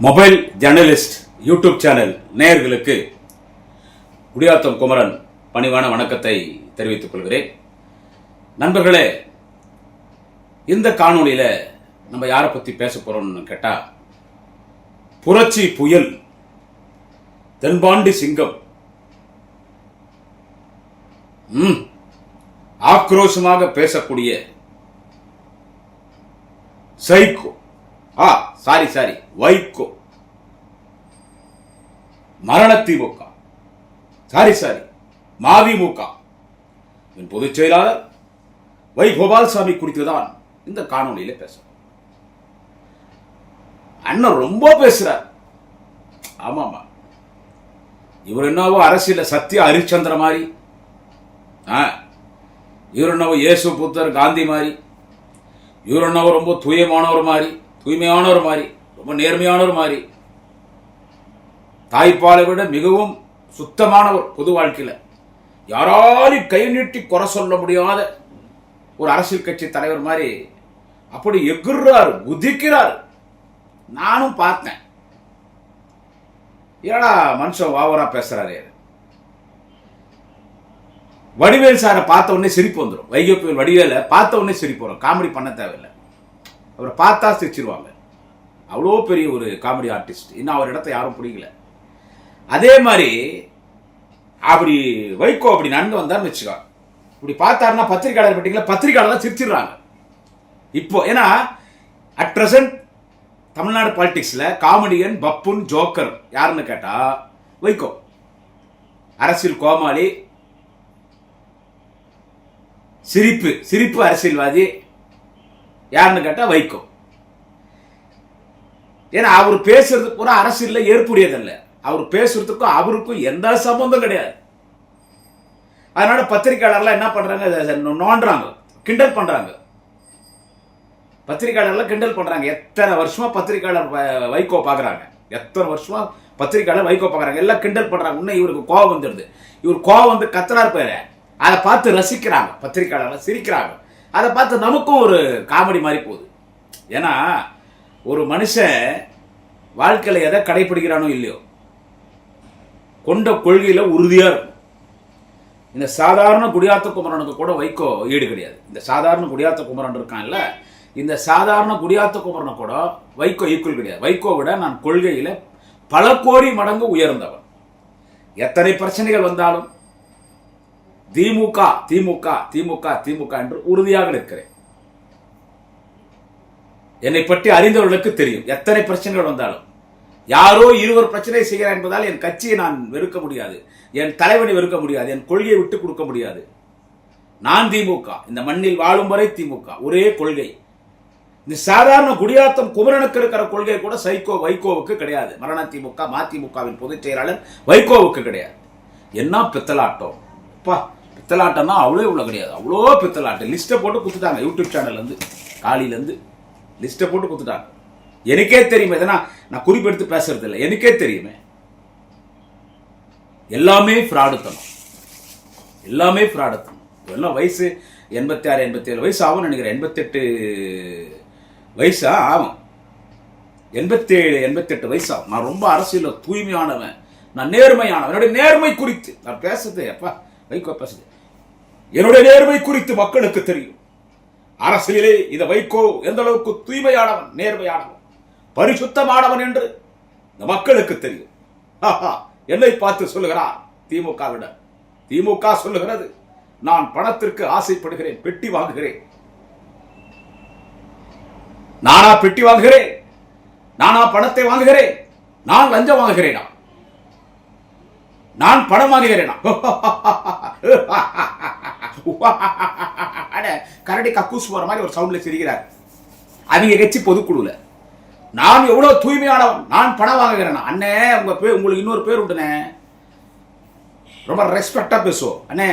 Mobile journalist YouTube channel நேயர்களுக்கு குடியாத்தம் குமரன் பணிவான வணக்கத்தை தெரிவித்துக் கொள்கிறேன். நண்பர்களே, இந்த காணொளியில நம்ம யாரை பத்தி பேச போறோம்னு கேட்டா, புரட்சி புயல் தென்பாண்டி சிங்கம் ஆக்ரோஷமாக பேசக்கூடிய சைக்கோ வைகோ, மரண திமுக, மதிமுக பொதுச் செயலாளர் வை கோபால்சாமி குறித்துதான் இந்த காணொலியில பேச. அண்ணன் ரொம்ப பேசுறார். ஆமாமா, இவர் என்னவோ அரசியல சத்திய ஹரிச்சந்திர மாதிரி, இவர் என்னவோ இயேசு புத்தர் காந்தி மாதிரி, இவர் என்னவோ ரொம்ப தூய்மையானவர் மாதிரி, ரொம்ப நேர்மையானவர் மாதிரி, தாய்ப்பாலை விட மிகவும் சுத்தமானவர், பொது வாழ்க்கையில் யாராலும் கை நீட்டி குறை சொல்ல முடியாத ஒரு அரசியல் கட்சி தலைவர் மாதிரி அப்படி எகுறாரு, குதிக்கிறார். நானும் பார்த்தேன். ஏடா மனுஷன் ஓவரா பேசுறாரு. வடிவேல் சாரை பார்த்த உடனே சிரிப்பு வந்துடும். வைகோ புயல் வடிவேல பார்த்த உடனே சிரிப்பு வரும். காமெடி பண்ண தேவையில்லை, அவரை பார்த்தா சிரிச்சிருவாங்க. அவ்வளோ பெரிய ஒரு காமெடி ஆர்டிஸ்ட். இன்னும் அவர் இடத்த யாரும் பிடிக்கல. அதே மாதிரி அப்படி வைகோ அப்படி நடந்து வந்தான்னு வச்சுக்கோ, இப்படி பார்த்தாருன்னா பத்திரிகையாளர் பட்டிங்களா, பத்திரிகையாளர் தான் சிரிச்சிடுறாங்க. இப்போ ஏன்னா at present Tamil Nadu பாலிடிக்ஸ்ல comedian, buffoon, joker யாருன்னு கேட்டா வைகோ. அரசியல் கோமாளி, சிரிப்பு அரசியல்வாதி யாருன்னு கேட்டா வைகோ. ஏன்னா அவர் பேசுறது பூரா அரசியல்ல ஏற்புடையதில்லை. அவர் பேசுறதுக்கும் அவருக்கும் எந்த சம்பந்தம் கிடையாது. அதனால பத்திரிகையாளர்லாம் என்ன பண்றாங்க, நோண்டுறாங்க, கிண்டல் பண்றாங்க. பத்திரிகையாளர்லாம் கிண்டல் பண்றாங்க. எத்தனை வருஷமா பத்திரிகையாளர் வைகோ பாக்குறாங்க, எல்லாம் கிண்டல் பண்றாங்க. இன்னும் இவருக்கு கோவம் வந்துடுது. இவர் கோவம் வந்து கத்துறாரு பேரு, அதை பார்த்து ரசிக்கிறாங்க பத்திரிகையாளர், சிரிக்கிறாங்க. அதை பார்த்து நமக்கும் ஒரு காமெடி மாதிரி போகுது. ஏன்னா ஒரு மனுஷன் வாழ்க்கையில எதை கடைபிடிக்கிறானோ இல்லையோ, கொண்ட கொள்கையில உறுதியா இருக்கும். இந்த சாதாரண குடியாத்த குமரனுக்கு கூட வைகோ ஈடு கிடையாது. இந்த சாதாரண குடியாத்த குமரன் இருக்கான்ல, இந்த சாதாரண குடியாத்த குமரனை கூட வைகோ ஈக்குவல் கிடையாது. வைகோ விட நான் கொள்கையில பல கோடி மடங்கு உயர்ந்தவன். எத்தனை பிரச்சனைகள் வந்தாலும் திமுக திமுக திமுக திமுக என்று உறுதியாக நிற்கிறேன். என்னை பற்றி அறிந்தவர்களுக்கு தெரியும். எத்தனை பிரச்சனைகள் வந்தாலும், யாரோ இருவர் பிரச்சனை செய்கிறார் என்பதால் என் கட்சியை நான் வெறுக்க முடியாது, என் தலைவனை வெறுக்க முடியாது, என் கொள்கையை விட்டு கொடுக்க முடியாது. நான் திமுக, இந்த மண்ணில் வாழும் வரை திமுக, ஒரே கொள்கை. இந்த சாதாரண குடியாத்தம் குமரனுக்கு இருக்கிற கொள்கை கூட வைகோவுக்கு கிடையாது. மரண திமுக மதிமுகவின் பொதுச் செயலாளர் வைகோவுக்கு கிடையாது. என்ன பித்தலாட்டம்! பித்தலாட்டம்னா அவ்வளோ இவ்வளோ கிடையாது, அவ்வளோ பித்தலாட்டம். லிஸ்ட்டை போட்டு குத்துட்டாங்க. யூடியூப் சேனல்ல இருந்து காலையில இருந்து லிஸ்ட்டை போட்டு குத்துட்டாங்க. எனக்கே தெரியுமே, எதனா நான் குறிப்பெடுத்து பேசுறது இல்லை, எனக்கே தெரியுமே. எல்லாமே ஃப்ராடுத்தனம். எல்லாம் வயசு 86 87 வயசு ஆகும் நினைக்கிறேன். 88 வயசா ஆகும், 87 88 வயசு ஆகும். நான் ரொம்ப அரசியல் தூய்மையானவன், நான் நேர்மையானவன். என்னுடைய நேர்மை குறித்து நான் பேசுறது, வைகோ பேசுது, என்னுடைய நேர்மை குறித்து மக்களுக்கு தெரியும். அரசியலே இந்த வைகோ எந்த அளவுக்கு தூய்மையானவன், நேர்மையானவன், பரிசுத்தமானவன் என்று இந்த மக்களுக்கு தெரியும். என்னை பார்த்து சொல்லுகிறார் திமுக சொல்லுகிறது, நான் பணத்திற்கு ஆசைப்படுகிறேன், பெட்டி வாங்குகிறேன். நானா பெட்டி வாங்குகிறேன்? நானா பணத்தை வாங்குகிறேன்? நான் லஞ்சம் வாங்குகிறேனா? நான் பணம் வாங்குகிறேனா? கரடி கக்கூஸ் போற மாதிரி ஒரு சவுண்ட்ல சிரிக்கிறார். அவங்க கட்சி பொதுக்குழுல நான் எவ்வளவு தூய்மையானவன், நான் பணம் வாங்குகிறேன். அண்ணே, உங்களுக்கு இன்னொரு பேர் உண்டுனே, ரொம்ப ரெஸ்பெக்டா பேசுவோம். அண்ணே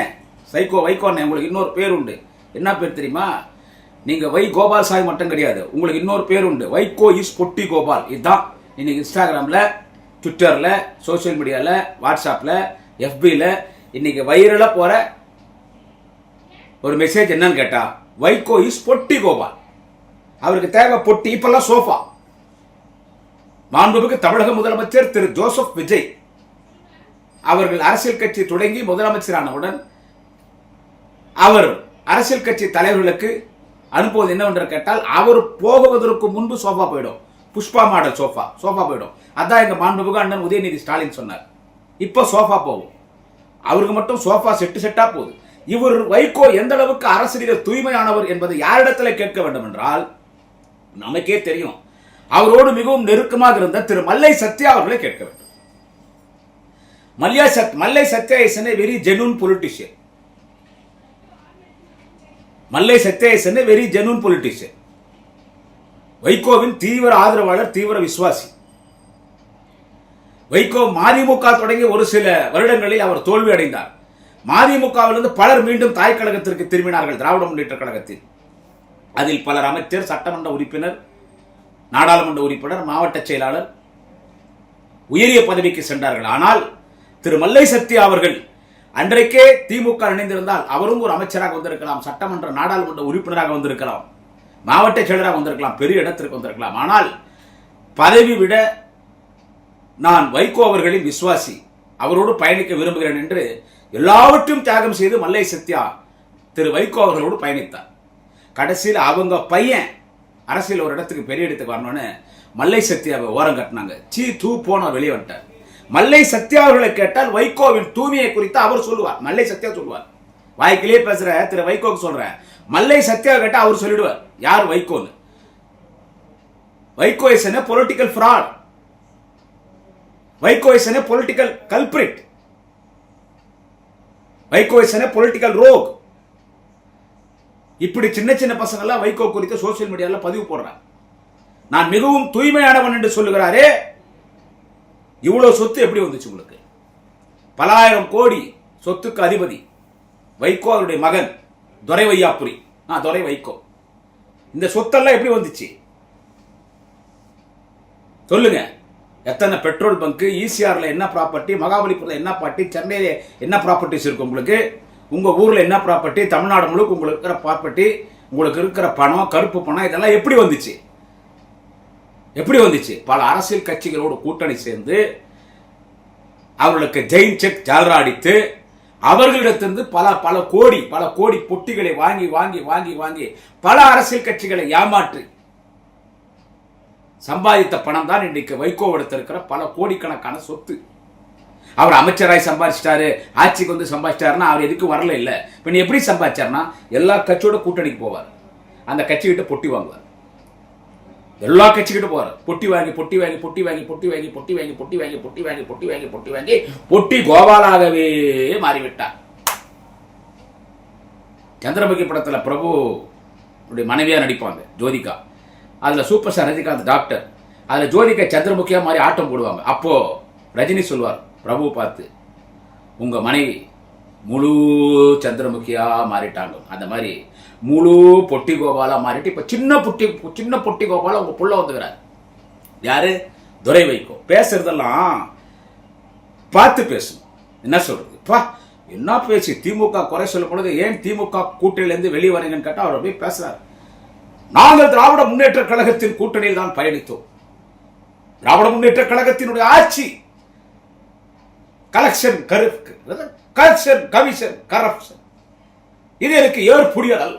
வைகோ அண்ணே, உங்களுக்கு இன்னொரு பேர் உண்டு. என்ன பேர் தெரியுமா? நீங்க வை கோபால்சாமி மட்டும் கிடையாது, உங்களுக்கு இன்னொரு பேர் உண்டு. வைகோ இஸ் பொட்டி கோபால். இதுதான் இன்னைக்கு இன்ஸ்டாகிராம்ல, ட்விட்டர்ல, சோசியல் மீடியால, வாட்ஸ்அப்ல, எஃபில இன்னைக்கு வைரலா போற ஒரு மெசேஜ் என்னன்னு கேட்டா, வைகோ இஸ் பொட்டி கோபால். அவருக்கு தேவை பொட்டி. இப்பெல்லாம் சோஃபா. மாண்புமிகு தமிழக முதலமைச்சர் திரு ஜோசப் விஜய் அவர்கள் அரசியல் கட்சி தொடங்கி முதலமைச்சரானவுடன் அவர் அரசியல் கட்சி தலைவர்களுக்கு அனுப்புவது என்னவென்று கேட்டால், அவர் போகுவதற்கு முன்பு சோஃபா போயிடும். புஷ்பா மாடல் சோஃபா போயிடும். அதான் எங்க மாண்புமிகு அண்ணன் உதயநிதி ஸ்டாலின் சொன்னார். இப்ப சோஃபா போகும். அவருக்கு மட்டும் சோஃபா செட்டா போகுது. இவர் வைகோ எந்த அளவுக்கு அரசியல் தூய்மையானவர் என்பதை யாரிடத்தில் கேட்க வேண்டும் என்றால், நமக்கே தெரியும். அவரோடு மிகவும் நெருக்கமாக இருந்த திரு மல்லை சத்யா அவர்களை கேட்க வேண்டும். Mallai Sathya is a very genuine politician. Mallai Sathya is a very genuine politician. வைகோவின் தீவிர ஆதரவாளர், தீவிர விசுவாசி. வைகோ மதிமுக தொடங்கி ஒரு சில வருடங்களில் அவர் தோல்வி அடைந்தார். மதிமுகவிலிருந்து பலர் மீண்டும் தாய் கழகத்திற்கு திரும்பினார்கள், திராவிட முன்னேற்ற கழகத்தில். அதில் பலர் அமைச்சர், சட்டமன்ற உறுப்பினர், நாடாளுமன்ற உறுப்பினர், மாவட்ட செயலாளர், உயரிய பதவிக்கு சென்றார்கள். ஆனால் திரு மல்லை சத்யா அவர்கள் அன்றைக்கே திமுக இணைந்திருந்தால் அவரும் ஒரு அமைச்சராக வந்திருக்கலாம், சட்டமன்ற நாடாளுமன்ற உறுப்பினராக வந்திருக்கலாம், மாவட்ட செயலராக வந்திருக்கலாம், பெரிய இடத்திற்கு வந்திருக்கலாம். ஆனால் பதவி விட நான் வைகோ அவர்களின் விசுவாசி, அவரோடு பயணிக்க விரும்புகிறேன் என்று எல்லாவற்றையும் தியாகம் செய்து மல்லை சத்யா திரு வைகோ அவர்களோடு பயணித்தார். கடைசியில் அவங்க பையன் அரசியல் ஒரு இடத்துக்கு பெரிய இடத்துக்கு வரணும்னு மல்லை சத்யாவை ஓரம் கட்டினாங்க. தூ போன வெளியே வந்துட்டார். மல்லை சத்யா அவர்களை கேட்டால் வைகோவின் தூய்மையை குறித்து அவர் சொல்லுவார். மல்லை சத்யா சொல்லுவார். வாய்க்கிலேயே பேசுற திரு வைகோக்கு சொல்றேன். மல்லை சத்யா கேட்டா அவர் சொல்லிடுவார் யார் வைகோன்னு. Vaiko is a political fraud. Vaiko is a political culprit. Vaiko is a political rogue. இப்படி சின்ன சின்ன பசங்க எல்லாம் வைகோ குறித்து சோசியல் மீடியாவில் பதிவு போடுறாங்க. நான் மிகவும் தூய்மையானவன் என்று சொல்லுகிறாரே, இவ்வளவு சொத்து எப்படி வந்துச்சு உங்களுக்கு? பல ஆயிரம் கோடி சொத்துக்கு அதிபதி வைகோ, அவருடைய மகன் துரை வையாபுரி, துரை வைகோ. இந்த சொத்தெல்லாம் எப்படி வந்துச்சு சொல்லுங்க? எத்தனை பெட்ரோல் பங்க், ஈசிஆர்ல என்ன ப்ராப்பர்ட்டி, மகாபலிபுரத்தில் என்ன ப்ராப்பர்ட்டி, சென்னையில என்ன ப்ராப்பர்ட்டிஸ் இருக்கு உங்களுக்கு, உங்க ஊர்ல என்ன ப்ராப்பர்ட்டி, தமிழ்நாடு முழுக்க உங்களுக்கு இருக்கிற ப்ராப்பர்ட்டி, உங்களுக்கு இருக்கிற பணம், கருப்பு பணம், இதெல்லாம் எப்படி வந்துச்சு? எப்படி வந்துச்சு? பல அரசியல் கட்சிகளோடு கூட்டணி சேர்ந்து அவர்களுக்கு ஜெயின் செக் ஜாலரா அடித்து அவர்களிடத்திலிருந்து பல கோடி பொட்டிகளை வாங்கி வாங்கி வாங்கி வாங்கி பல அரசியல் கட்சிகளை ஏமாற்றி சம்பாதித்த பணம் தான் இன்றைக்கு வைகோவிடத்திருக்கிற பல கோடிக்கணக்கான சொத்து. அவர் அமைச்சராய் சம்பாதிச்சிட்டாரு, ஆட்சிக்கு வந்து சம்பாதிச்சிட்டாருன்னா அவர் எதுக்கு வரல இல்ல. இப்ப நீ எப்படி சம்பாதிச்சாருன்னா எல்லா கட்சியோட கூட்டணிக்கு போவார், அந்த கட்சிகிட்ட பொட்டி வாங்குவார், எல்லா கட்சிக்கிட்ட போவார், பொட்டி வாங்கி பொட்டி வாங்கி பொட்டி வாங்கி பொட்டி வாங்கி பொட்டி வாங்கி பொட்டி வாங்கி பொட்டி வாங்கி பொட்டி வாங்கி பொட்டி வாங்கி பொட்டி கோபாலாகவே மாறிவிட்டார். சந்திரமுகி படத்துல பிரபு மனைவியா நடிப்பாங்க ஜோதிகா, அதுல சூப்பர் ஸ்டார் ரஜினிகாந்த் டாக்டர், அதுல ஜோதிகா சந்திரமுகியா மாதிரி ஆட்டம் போடுவாங்க. அப்போ ரஜினி சொல்வார் பிரபு பார்த்து, உங்க மனைவி முழு சந்திரமுகியா மாறிட்டாங்க. அந்த மாதிரி முழு பொட்டி கோபாலா மாறிட்டு இப்ப சின்ன பொட்டி கோபாலா உங்க புள்ள வந்துக்கிறார். யாரு? துரை வைகோ. பேசுறதெல்லாம் பார்த்து பேசணும். என்ன சொல்றது? என்ன பேசி திமுக குறை சொல்லும் பொழுது ஏன் திமுக கூட்டணியிலிருந்து வெளியே வரீங்கன்னு கேட்டா அவர் அப்படியே பேசுறாரு. நாங்கள் திராவிட முன்னேற்ற கழகத்தின் கூட்டணியில் தான் பயணித்தோம். திராவிட முன்னேற்ற கழகத்தினுடைய ஆட்சி கலெக்ஷன் கமிஷன் கரப்ஷன் இது எனக்கு ஏற்புடையது அல்ல.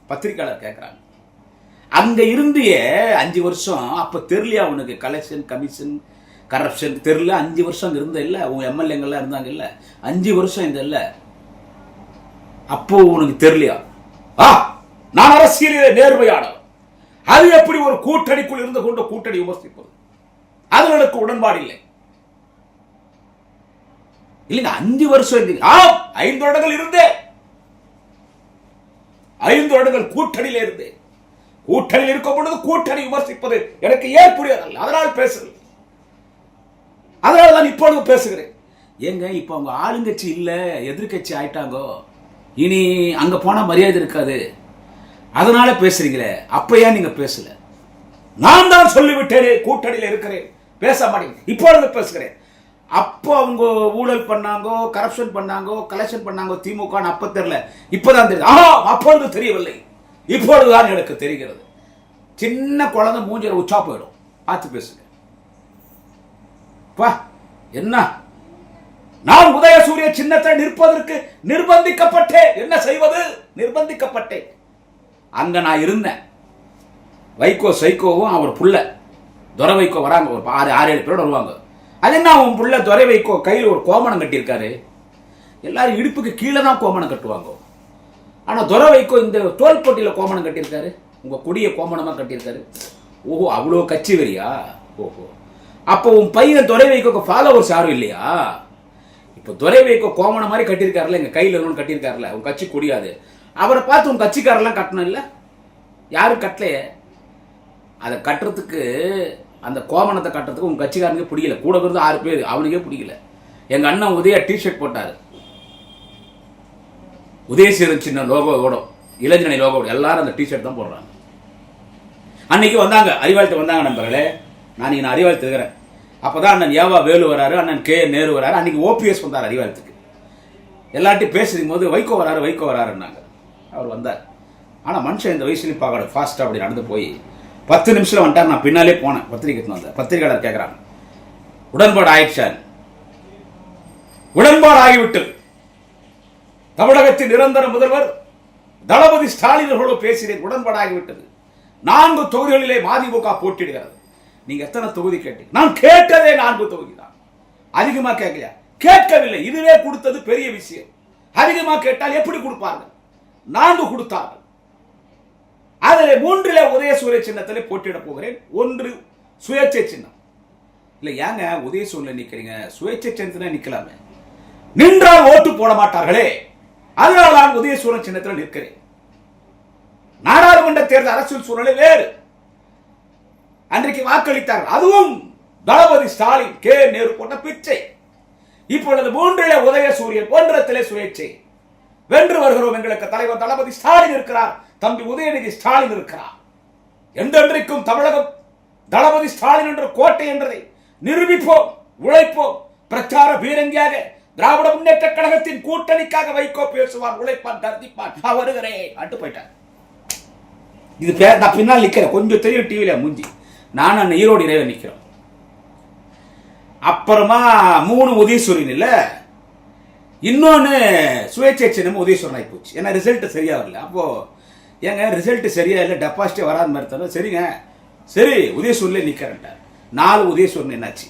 பத்திரிகையாளர் கேட்கிறாங்க. அங்க இருந்திய 5 வருஷம் அப்ப தெரியலையா உனக்கு? கலெக்ஷன் கமிஷன் கரப்ஷன் தெரியல? 5 வருஷம் இருந்த இல்ல, உங்க எம்எல்ஏங்கள்லாம் இருந்தாங்க இல்ல, 5 வருஷம் இந்த இல்ல, அப்போ உனக்கு தெரியலையா? நான் அரசியலிலே நேர்மையானவர், அது எப்படி ஒரு கூட்டணிக்குள் இருந்து கொண்டு கூட்டணி விமர்சிப்பது? அதில் எனக்கு உடன்பாடு இல்லை. இல்லைங்க, 5 வருஷம் இருந்தீங்க. 5 வருடங்கள் இருந்தேன், 5 வருடங்கள் கூட்டணியில இருந்தேன். கூட்டணியில் இருக்கும் பொழுது கூட்டணி விமர்சிப்பது எனக்கு ஏற்புடையதல்ல. அதனால் பேசுகிறேன், அதனால தான் இப்பொழுது பேசுகிறேன். ஏங்க இப்ப அவங்க ஆளுங்கட்சி இல்ல, எதிர்கட்சி ஆயிட்டாங்க, இனி அங்க போனா மரியாதை இருக்காது, அதனால பேசுறீங்களே. அப்ப ஏன் நீங்க பேசல? நான் தான் சொல்லிவிட்டேன் கூட்டணியில இருக்கிறேன், பேச மாட்டேங்க, இப்பொழுது பேசுகிறேன். அப்போ அவங்க ஊழல் பண்ணாங்க, கரப்ஷன் பண்ணாங்க, கலெக்ஷன் பண்ணாங்க திமுக, அப்ப தெரியல, இப்பதான் தெரியுது. அப்பொழுது தெரியவில்லை, இப்பொழுதுதான் எனக்கு தெரிகிறது. சின்ன குழந்தை மூஞ்சில உச்சா போயிடும், பார்த்து பேசுங்க. பா என்ன, நான் உதயசூரிய சின்னத்தை நிற்பதற்கு நிர்பந்திக்கப்பட்டேன். என்ன செய்வது? நிர்பந்திக்கப்பட்டேன். அங்க நான் இருந்தேன். வைகோ சைக்கோவும் அவர் புள்ள துரை வைகோ வராங்க. ஒரு 6-7 பேரோட வருவாங்க. அது என்ன, அவன் புள்ள துரை வைகோ கையில் ஒரு கோமணம் கட்டியிருக்காரு. எல்லாரும் இடுப்புக்கு கீழே தான் கோமணம் கட்டுவாங்க. ஆனா துரை வைகோ இந்த தோள்பட்டியில் கோமணம் கட்டியிருக்காரு. உங்க கொடிய கோமணமா கட்டியிருக்காரு. ஓஹோ, அவ்வளோ கட்சி வெறியா? ஓஹோ, அப்போ உன் பையன் துரை வைகோக்கு ஃபாலோவர்ஸ் யாரும் இல்லையா? இப்போ துரை வைகோ கோமணம் மாதிரி கட்டியிருக்காருல, எங்க கையில் ஒன்று கட்டியிருக்காருல, உன் கட்சி கொடியாது. அவரை பார்த்து உன் கட்சிக்காரெல்லாம் கட்டணும் இல்லை? யாரும் கட்டலையே. அதை கட்டுறதுக்கு, அந்த கோமணத்தை கட்டுறதுக்கு உங்க கட்சிக்காரங்க பிடிக்கல. கூட இருந்து 6 பேர், அவனுக்கே பிடிக்கல. எங்க அண்ணன் உதயா டிஷர்ட் போட்டாரு, உதயசீரன் சின்ன லோகோட, இளைஞனை லோகோட, எல்லாரும் அந்த டிஷர்ட் தான் போடுறாங்க. அன்னைக்கு வந்தாங்க, அறிவாளத்து வந்தாங்க நண்பர்களே. நான் இங்கே அறிவாளத்து இருக்கிறேன். அப்போதான் அண்ணன் ஏவா வேலு வராரு, அண்ணன் கே நேரு வராரு. அன்னைக்கு ஓபிஎஸ் வந்தார் அறிவாளத்துக்கு. எல்லார்ட்டையும் பேசும் போது வைகோ வராரு வைகோ வராருன்னாங்க. அவர் வந்தார். ஆனால் மனுஷன் இந்த வயசுலையும் பார்க்கணும், ஃபாஸ்ட்டாக அப்படி நடந்து போய் 10 நிமிஷத்தில் வந்துட்டார். நான் பின்னாலே போனேன். பத்திரிக்கை வந்தேன். பத்திரிகையாளர் கேட்குறாங்க, உடன்பாடு ஆயிடுச்சா? உடன்பாடு ஆகிவிட்டது. தமிழகத்தின் நிரந்தர முதல்வர் தளபதி ஸ்டாலின் அவர்களோடு பேசினேன். உடன்பாடு ஆகிவிட்டது. 4 தொகுதிகளிலே மதிமுக போட்டியிடுகிறது. நீங்க எத்தனை தொகுதி கேட்டீங்க? நான் கேட்டதே 4 தொகுதி தான். அதிகமா கேட்கலையா? கேட்கவில்லை. இதுவே கொடுத்தது பெரிய விஷயம். அதிகமா கேட்டால் எப்படி கொடுப்பார்கள்? 4 கொடுத்தார்கள். அதில் 3 உதயசூரிய சின்னத்திலே போட்டியிட போகிறேன். 1 சுயேட்சை சின்னம். இல்ல ஏங்க உதயசூரில் நிக்கிறீங்க? சுயேட்சை சின்னத்திலே நிக்கலாமே. நின்றால் ஓட்டு போட மாட்டார்களே, அதனால் நான் உதயசூரன் சின்னத்தில் நிற்கிறேன். நாடாளுமன்ற தேர்தல் அரசியல் சூழ்நிலை வேறு. அன்றைக்கு வாக்களித்தார்கள். அதுவும் தளபதி ஸ்டாலின் கே நேரு போட்ட பிச்சை. இப்பொழுது 3 உதயசூரியன், 1 சுயேட்சை. வென்று வருகிறோம். எங்களுக்கு தலைவர் தளபதி ஸ்டாலின் இருக்கிறார், தம்பி உதயநிதி ஸ்டாலின் இருக்கிறார். எந்தென்றைக்கும் தமிழகம் தளபதி ஸ்டாலின் என்ற கோட்டை என்றதை நிரூபிப்போம், உழைப்போம். பிரச்சார பீரங்கியாக திராவிட முன்னேற்ற கழகத்தின் கூட்டணிக்காக வைகோ பேசுவார், உழைப்பான், தர்திப்பான். நான் வருகிறேன் அட்டு போயிட்டார். இது நான் பின்னால் நிக்கிறேன். கொஞ்சம் தெரியும் டிவியில மூஞ்சி. நான் அந்த ஈரோடு இறைவன் நிக்கிறோம். அப்புறமா 3 உதயசூரியன் இல்ல, இன்னொன்னு சுயேட்சை சின்னம் உதயசூரன் ஆகி போச்சு. ஏன்னா ரிசல்ட் சரியா வரல. அப்போ ஏங்க ரிசல்ட் சரியா இல்லை, டெபாசிட்டே வராத மாதிரி தரும். சரிங்க, சரி உதயசூரில் நிக்கிறேன்ட்டார். 4 உதயசூரன் என்னாச்சு?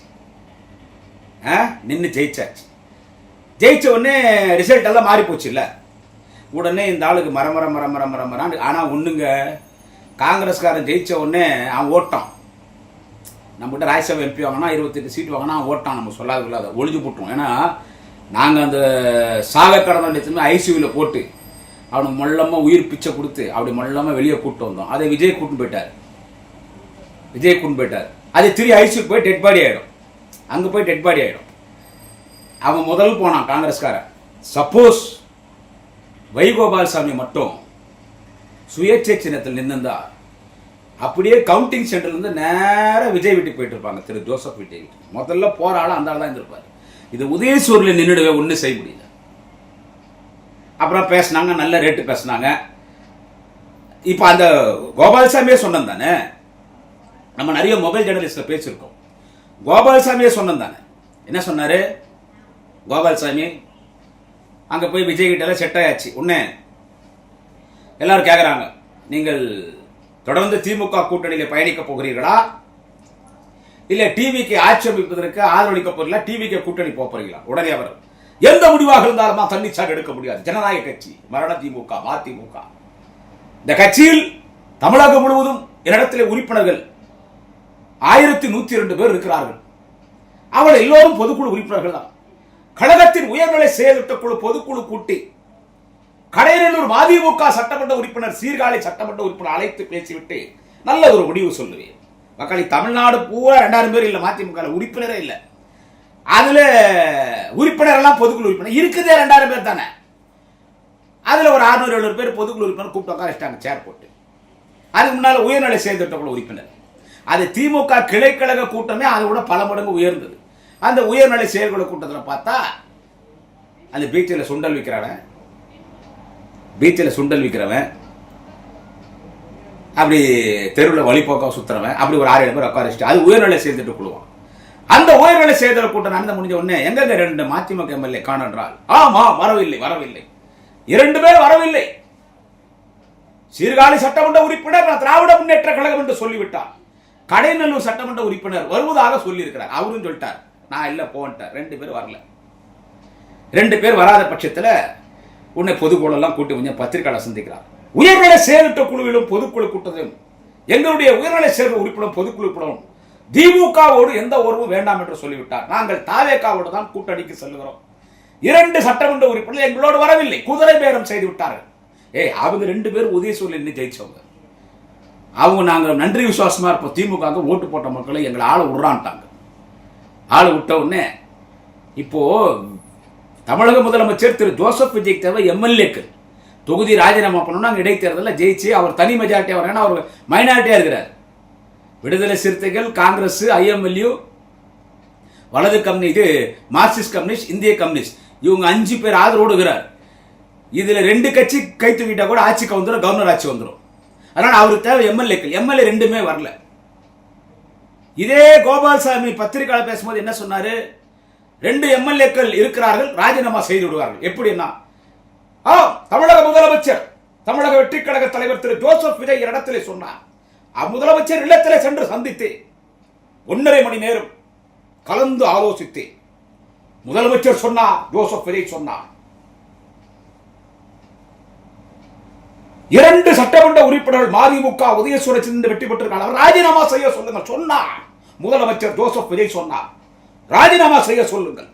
நின்று ஜெயிச்சாச்சு. ஜெயிச்ச உடனே ரிசல்ட் எல்லாம் மாறி போச்சு இல்ல. உடனே இந்த ஆளுக்கு மரம். ஆனா ஒண்ணுங்க, காங்கிரஸ்காரன் ஜெயிச்ச உடனே அவன் ஓட்டான். நம்மகிட்ட ராஜ்யசபா எம்பி வாங்கினா 28 சீட் வாங்கினா அவன் ஓட்டான். நம்ம சொல்லாத இல்லாத ஒழிஞ்சு போட்டோம். ஏன்னா நாங்கள் அந்த சாக கடந்த ஐசியூவில் போட்டு அவனுக்கு மொல்லமாக உயிர் பிச்சை கொடுத்து அப்படி மொல்லமாக வெளியே கூப்பிட்டு வந்தோம். அதை விஜய் கூட்டின்னு போயிட்டார். அது திரு ஐசியூ போய் டெட் பாடி ஆகிடும். அங்கே போய் டெட் பாடி ஆகிடும். அவன் முதல் போனான் காங்கிரஸ்காரன். சப்போஸ் வைகோபால்சாமி மட்டும் சுயேட்சை சின்னத்தில் நின்றுந்தா அப்படியே கவுண்டிங் சென்டர்ல இருந்து நேர விஜய் வீட்டுக்கு போயிட்டு இருப்பாங்க. திரு ஜோசப் விஜய் வீட்டுக்கு முதல்ல போற ஆள் அந்த ஆள் தான் இருந்திருப்பாரு. இது உதயசூரில் நின்றுடவே ஒன்றும் செய்ய முடியல. அப்புறம் பேசினாங்க, நல்ல ரேட்டு பேசினாங்க. இப்போ அந்த கோபால்சாமியே சொன்னது தானே, நம்ம நிறைய மொபைல் ஜேர்னலிஸ்ட்ல பேசியிருக்கோம். கோபால்சாமியே சொன்னது தானே. என்ன சொன்னாரு கோபால்சாமி? அங்கே போய் விஜய் கிட்ட செட் ஆயாச்சு. உடனே எல்லாரும் கேட்குறாங்க, நீங்கள் தொடர்ந்து திமுக கூட்டணியில் பயணிக்க போகிறீர்களா, இல்ல டிவிக்கு ஆட்சேபிப்பதற்கு ஆதரவளிக்க போறீங்களா, டிவிக்கு கூட்டணி போறீங்களா? உடனே அவர் எந்த முடிவாக இருந்தாலும் தன்னிச்சாக எடுக்க முடியாது. ஜனநாயக கட்சி, மரண திமுக, மதிமுக. இந்த கட்சியில் தமிழகம் முழுவதும் என்னிடத்தில் உறுப்பினர்கள் 1102 பேர் இருக்கிறார்கள். அவள் எல்லோரும் பொதுக்குழு உறுப்பினர்கள் தான். கழகத்தின் உயர்நிலை செயல்திட்ட குழு பொதுக்குழு கூட்டி கடையனூர் மதிமுக சட்டமன்ற உறுப்பினர், சீர்காழி சட்டமன்ற உறுப்பினர் அழைத்து பேசிவிட்டு நல்ல ஒரு முடிவு சொல்லுவேன். மக்களை தமிழ்நாடு பூரா 2000 பேர் இல்ல, மதிமுக உறுப்பினரே இல்ல. அதுல உறுப்பினர் எல்லாம் பொதுக்குழு உறுப்பினர் இருக்குதே 2000 பேர் தானே. அதுல ஒரு 600-700 பேர் பொதுக்குழு உறுப்பினர் கூப்பிட்டு உட்காரிச்சிட்டாங்க சேர் போட்டு. அதுக்கு முன்னால உயர்நிலை செயல்திட்ட குழு உறுப்பினர். அது திமுக கிளைக்கழக கூட்டமே அதை விட பல மடங்கு உயர்ந்தது. அந்த உயர்நிலை செயற்குழு கூட்டத்தில் பார்த்தா அந்த பீச்சில் சுண்டல் விற்கிறவன், அப்படி தெருவில் வழிபோக்கம் சுத்துறவன், அப்படி ஒரு 6-7 பேர் உட்காரிச்சிட்டு அது உயர்நிலை செயல்திட்ட குழுவான். அந்த உயர்நிலை செயலர் கூட்டம் நடந்து முடிஞ்ச உடனே எங்க 2 மதிமுக எம்எல்ஏ காணொன்றால், ஆமா வரவில்லை 2 பேர் வரவில்லை. சீர்காழி சட்டமன்ற உறுப்பினர் நான் திராவிட முன்னேற்ற கழகம் என்று சொல்லிவிட்டார். கடைநல்லூர் சட்டமன்ற உறுப்பினர் வருவதாக சொல்லி இருக்கிறார், அவரும் சொல்லிட்டார் நான் இல்ல போன்ட்டார். 2 பேர் வரல. 2 பேர் வராத பட்சத்தில் உன்னை பொதுக்குழு எல்லாம் கூட்டி கொஞ்சம் பத்திரிகையாளர் சந்திக்கிறார். உயர்நிலை செயலற்ற குழுவிலும் பொதுக்குழு கூட்டத்திலும் எங்களுடைய உயர்நிலை செயல் உறுப்பினர் பொதுக்குழு கூட்டம் திமுகவோடு எந்த உறவும் வேண்டாம் என்று சொல்லிவிட்டார். நாங்கள் தாவேகாவோடு தான் கூட்டணிக்கு செல்கிறோம். 2 சட்டமன்ற உறுப்பினர்கள் எங்களோடு வரவில்லை, குதிரை பேரம் செய்து விட்டார்கள். அவங்க 2 பேர் உதயசூரில் நின்று ஜெயிச்சவங்க. அவங்க நாங்கள் நன்றி விசுவாசமா இருப்போம், திமுக ஓட்டு போட்ட மக்களை எங்களை ஆளை விடுறான்ட்டாங்க. ஆளை விட்ட உடனே இப்போ தமிழக முதலமைச்சர் திரு ஜோசப் விஜய் தேவை எம்எல்ஏக்கள் தொகுதி ராஜினாமா பண்ணணும். நாங்கள் இடைத்தேர்தலில் ஜெயிச்சு அவர் தனி மெஜாரிட்டியாக வர, அவர் மைனாரிட்டியாக இருக்கிறார். விடுதலை சிறுத்தைகள், காங்கிரஸ், ஐஎம்எல்யூ, வலது கம்யூனிஸ்ட், மார்க்சிஸ்ட் கம்யூனிஸ்ட், இந்திய கம்யூனிஸ்ட், இவங்க 5 பேர் ஆதரவோடு இருக்கிறார். இதுல 2 கட்சி கை தூக்கிட்டா கூட ஆட்சிக்கு வந்துடும், கவர்னர் ஆட்சி வந்துடும். அதனால அவருக்கு தேவை எம்எல்ஏக்கள். எம்எல்ஏ 2மே வரல. இதே கோபால்சாமி பத்திரிகையாளர் பேசும்போது என்ன சொன்னாரு, 2 எம்எல்ஏக்கள் இருக்கிறார்கள், ராஜினாமா செய்து விடுவார்கள். எப்படின்னா, தமிழக முதலமைச்சர், தமிழக வெற்றி கழக தலைவர் திரு ஜோசப் விஜய் இடத்திலே சொன்னார். முதலமைச்சர் இல்லத்திலே சென்று சந்தித்து 1.5 மணி நேரம் கலந்து ஆலோசித்து முதலமைச்சர் சொன்னார், ஜோசப் விஜய் சொன்னார், 2 சட்டமன்ற உறுப்பினர்கள் மதிமுக உதயசூரன் சிந்து வெற்றி பெற்றிருக்காங்க, ராஜினாமா செய்ய சொல்லுங்கள் சொன்னார். முதலமைச்சர் ஜோசப் விஜய் சொன்னார், ராஜினாமா செய்ய சொல்லுங்கள்.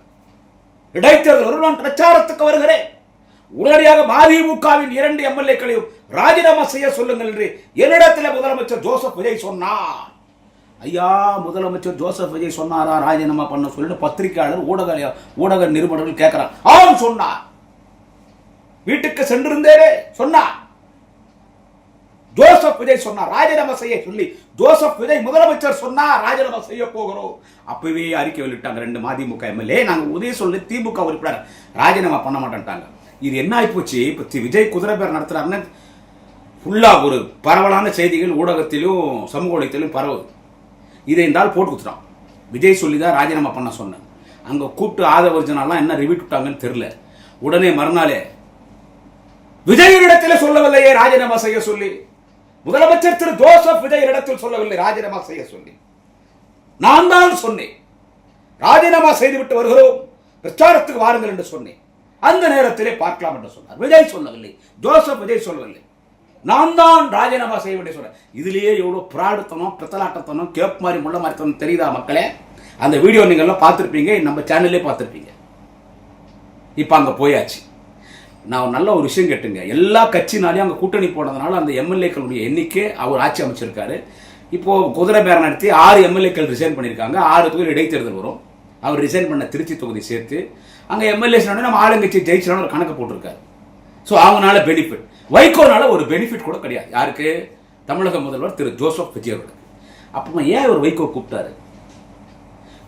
இடைத்தேர்தல் ஒரு நாள் பிரச்சாரத்துக்கு வருகிறேன், உடனடியாக மதிமுகவின் 2 எம்எல்ஏக்களையும் ராஜினாமா செய்ய சொல்லுங்கள் என்று என்னிடத்தில் முதலமைச்சர் ஜோசப் விஜய் சொன்னார். ஐயா, முதலமைச்சர் ஜோசப் விஜய் சொன்னாரா ராஜினாமா பண்ண சொல்லி பத்திரிகையாளர் ஊடக நிருபர்கள் கேட்கிறார். ஆம் சொன்னார், வீட்டுக்கு சென்றிருந்தேரே சொன்னார். ஜோசப் விஜய் சொன்னார் ராஜினாமா செய்ய சொல்லி, ஜோசப் விஜய் முதலமைச்சர் சொன்னார் ராஜினாமா செய்ய போகிறோம். அப்பவே அறிக்கை வெளியிட்டாங்க 2 மதிமுக எம்எல்ஏ, நாங்க உதய சொல்லி திமுக உறுப்பினர் ராஜினாமா பண்ண மாட்டேன்ட்டாங்க. இது என்ன ஆயிப்போச்சு, இப்ப விஜய் குதிரை பேர் நடத்துறாருன்னு ஃபுல்லா ஒரு பரவலான செய்திகள் ஊடகத்திலும் சமூக ஊடகத்திலும் பரவுது. இதை இருந்தால் போட்டு கொடுத்துட்டான். விஜய் சொல்லி தான் ராஜினாமா பண்ண சொன்னேன். அங்க கூப்பிட்டு ஆதரவர்ஜனாலாம் என்ன ரிவிட் விட்டாங்கன்னு தெரியல. உடனே மறுநாளே விஜயிடத்தில் சொல்லவில்லையே ராஜினாமா செய்ய சொல்லி, முதலமைச்சர் திரு ஜோசப் விஜய் இடத்தில் சொல்லவில்லை ராஜினாமா செய்ய சொல்லி, நான் தான் சொன்னேன் ராஜினாமா செய்துவிட்டு வருகிறோம், பிரச்சாரத்துக்கு வாருங்கள் என்று சொன்னேன். அந்த நேரத்திலே பார்க்கலாம் என்று சொன்னார். விஜய் சொல்லவில்லை, ஜோசப் விஜய் சொல்லவில்லை, நான் தான் ராஜினாமா செய்ய வேண்டிய சொன்னேன். இதுலயே எவ்வளவு பிராடுத்தனம், பிரத்தலாட்டத்தனம், கேப் மாதிரி முள்ள மாதிரி தெரியுதா மக்களே? அந்த வீடியோ நீங்க எல்லாம் பார்த்திருப்பீங்க, நம்ம சேனல்லே பார்த்திருப்பீங்க. இப்ப அங்க போயாச்சு. நான் நல்ல ஒரு விஷயம் கேட்டுங்க, எல்லா கட்சினாலையும் அங்கே கூட்டணி போனதுனால அந்த எம்எல்ஏக்களுடைய எண்ணிக்கை அவர் ஆட்சி அமைச்சிருக்காரு. இப்போ குதிரை பேரம் நடத்தி 6 எம்எல்ஏக்கள் ரிசைன் பண்ணியிருக்காங்க. 6 தொகுதி இடைத்தேர்தல் வரும். அவர் ரிசைன் பண்ண திருச்சி தொகுதி சேர்த்து அங்கே எம்எல்ஏ நம்ம ஆளுங்கட்சி ஜெயிச்சோன்னு ஒரு கணக்கு போட்டிருக்காரு. ஸோ அவங்களால பெனிஃபிட், வைகோனால ஒரு பெனிஃபிட் கூட கிடையாது. யாருக்கு? தமிழக முதல்வர் திரு ஜோசப் விஜய் அவர்களுக்கு. அப்போ ஏன் அவர் வைகோ கூப்பிட்டாரு?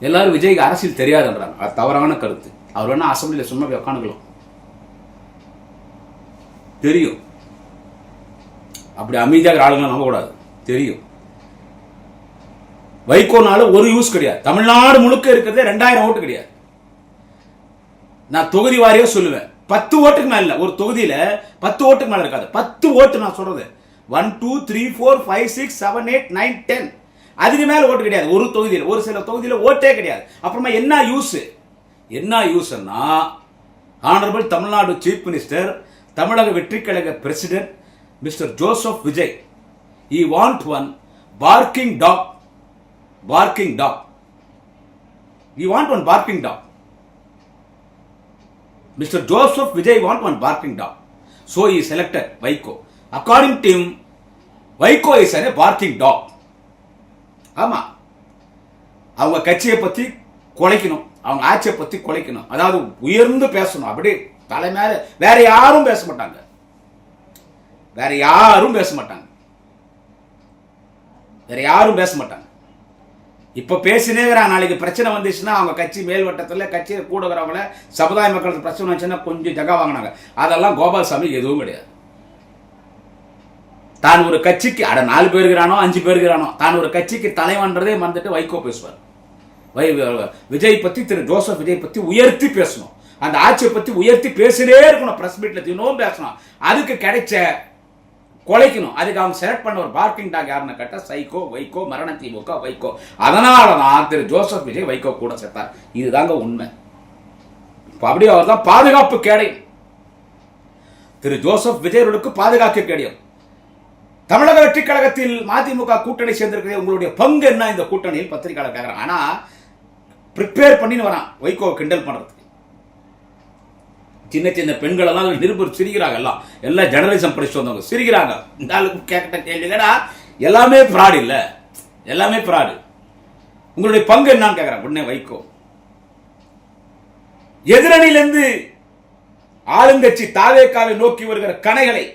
எல்லாரும் விஜய்க்கு அரசியல் தெரியாதுன்றாங்க. அது தவறான கருத்து. அவர் வேணா அசம்பிளியில் சும்மா உட்காந்துக்கலாம், தெரியும். அப்படி அமைதியாக ஆளுங்களை நம்பக்கூடாது, தெரியும். வைகோனால ஒரு யூஸ் கிடையாது. தமிழ்நாடு முழுக்க இருக்கிறதே 2000 ஓட்டு கிடையாது. நான் தொகுதி வாரியா சொல்லுவேன், 10 ஓட்டுக்கு மேல ஒரு தொகுதியில 10 ஓட்டுக்கு மேல இருக்காது. 10 ஓட்டு நான் சொல்றது 1 2 3 4 5 6 7 8 9 10 அதுக்கு மேல ஓட்டு கிடையாது ஒரு தொகுதியில். ஒரு சில தொகுதியில ஓட்டே கிடையாது. அப்புறமா என்ன யூஸ்? என்ன யூஸ்னா, ஆனரபிள் தமிழ்நாடு சீஃப் மினிஸ்டர், தமிழக வெற்றி கழக president mister Joseph Vijay, he want one barking dog. He want one barking dog. Mr. Joseph Vijay want one barking dog. So he selected Vaiko. According to him, Vaiko is a barking dog. ஆமா, அவங்க கட்சியை பத்தி குலைக்கணும், அவங்க ஆட்சியை பத்தி குலைக்கணும், அதாவது உயர்ந்து பேசணும். அப்படி தலை மேல வேற யாரும் பேச மாட்டாங்க, வேற யாரும் பேச மாட்டாங்க, வேற யாரும் பேச மாட்டாங்க. இப்ப பேசினே நாளைக்கு பிரச்சனை வந்துச்சுன்னா அவங்க கட்சி மேல்வட்டத்தில் கட்சியை கூட வரவங்கள சமுதாய மக்களுக்கு பிரச்சனை வந்துச்சுன்னா கொஞ்சம் ஜகா வாங்கினாங்க. அதெல்லாம் கோபால்சாமி எதுவும் கிடையாது. தான் ஒரு கட்சிக்கு 4 பேர் இருக்கிறானோ 5 பேர் இருக்கிறானோ, தான் ஒரு கட்சிக்கு தலைவன்றதே மறந்துட்டு வைகோ பேசுவார். விஜய் பத்தி, திரு ஜோசப் விஜய் பத்தி உயர்த்தி பேசணும். அந்த ஆட்சியை பத்தி உயர்த்தி பேசிட்டே இருக்கணும். பிரஸ் மீட்ல தினமும் பேசணும். அதுக்கு கிடைச்ச கொலைக்கணும். அதுக்கு அவங்க செலக்ட் பண்ண ஒரு பார்க்கிங் டாக் யாருன்னு கேட்டா சைகோ, வைகோ, மரண திமுக, வைகோ. அதனால தான் திரு ஜோசப் விஜய் வைகோ கூட சேர்த்தார். இதுதாங்க உண்மை. அப்படியே அவர் தான் பாதுகாப்பு கேடயம். திரு ஜோசப் விஜயர்களுக்கு பாதுகாப்பு கேடயம். தமிழக வெற்றி கழகத்தில் மதிமுக கூட்டணி சேர்ந்திருக்கிறது. உங்களுடைய பங்கு என்ன இந்த கூட்டணியில்? பத்திரிகையாளர் கேட்கிறாங்க. ஆனா ப்ரிப்பேர் பண்ணின்னு வரான் வைகோ கிண்டல் பண்றதுக்கு. சின்ன சின்ன பெண்கள் எல்லாம் நிருபர் சிரிக்கிறாங்க. எல்லாம் ஜெர்னலிசம் படிச்சு வந்தவங்க சிரிக்கிறாங்க. இந்த ஆளுக்கு கேட்ட கேள்விகடா எல்லாமே ஃப்ராட் இல்ல, எல்லாமே ஃப்ராடு. உங்களுடைய பங்கு என்னன்னு கேட்கிறாங்க. உடனே வைகோ எதிரணியிலிருந்து ஆளுங்கட்சி தாவேகாவை நோக்கி வருகிற கணைகளை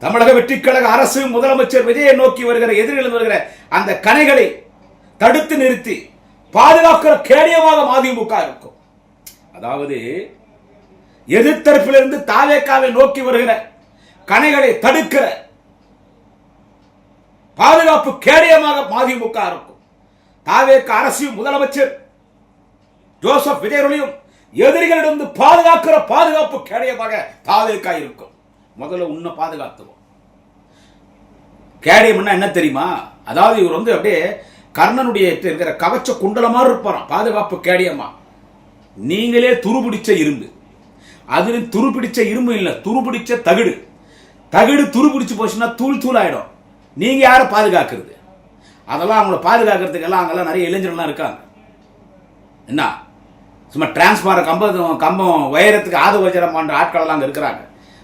தமிழக வெற்றி கழக அரசு, முதலமைச்சர் விஜயை நோக்கி வருகிற எதிரில் வருகிற அந்த கணைகளை தடுத்து நிறுத்தி பாதுகாக்கிற கேடயமாக மதிமுக இருக்கும். அதாவது எதிர்த்தரப்பிலிருந்து தாவேகாவை நோக்கி வருகிற கணைகளை தடுக்கிற பாதுகாப்பு கேடயமாக மதிமுக இருக்கும். தாவேகா அரசு, முதலமைச்சர் ஜோசப் விஜயர்களையும் எதிரிகளிடம் பாதுகாக்கிற பாதுகாப்பு கேடயமாக தாவேகா இருக்கும். முதல்ல உன்னை பாதுகாத்துவோம். கேடயம்னா என்ன தெரியுமா? அதாவது இவர் அப்படியே கர்ணனுடைய இருக்கிற கவச்ச குண்டலமா இருப்பாராம். பாதுகாப்பு கேடயமா. நீங்களே துருபிடிச்ச இரும்பு. அதுல துருபிடிச்ச இரும்பு இல்ல, துருபிடிச்ச தகுடு. தகுடு துருபிடிச்சு போச்சுன்னா தூள் தூள் ஆயிடும். நீங்க யாரை பாதுகாக்கிறது? அதெல்லாம் அவங்கள பாதுகாக்கிறதுக்கு எல்லாம் அங்கெல்லாம் நிறைய இளைஞர்கள்லாம் இருக்காங்க. என்ன சும்மா டிரான்ஸ்பார் கம்பம் உயரத்துக்கு ஆதவஜரம் பண்ற ஆட்கள் எல்லாம் அங்க இருக்கிறாங்க.